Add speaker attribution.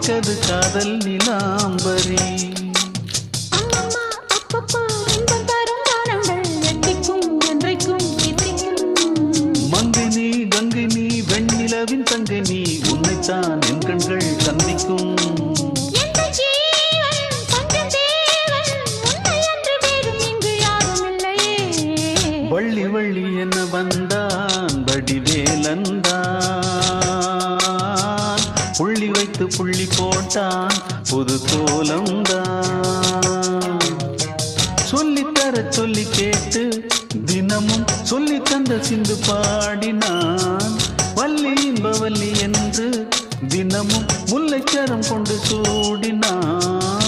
Speaker 1: படிக்கது காதல் நிலாம்பரி. மங்கினி கங்கினி வெண்ணிலவின் தங்கினி உன்னைத்தான் என் கண்கள் சந்திக்கும். வள்ளி வள்ளி என்ன வந்தான் வடிவேலந்தான், புள்ளி வைத்து புள்ளி போட்டான் புது கோலம்தான். சொல்லித்தர சொல்லி கேட்டு தினமும் சொல்லி தந்த சிந்து பாடினான். வள்ளி இன்பவல்லி என்று தினமும் முல்லைச்சரம் கொண்டு சூடினான்.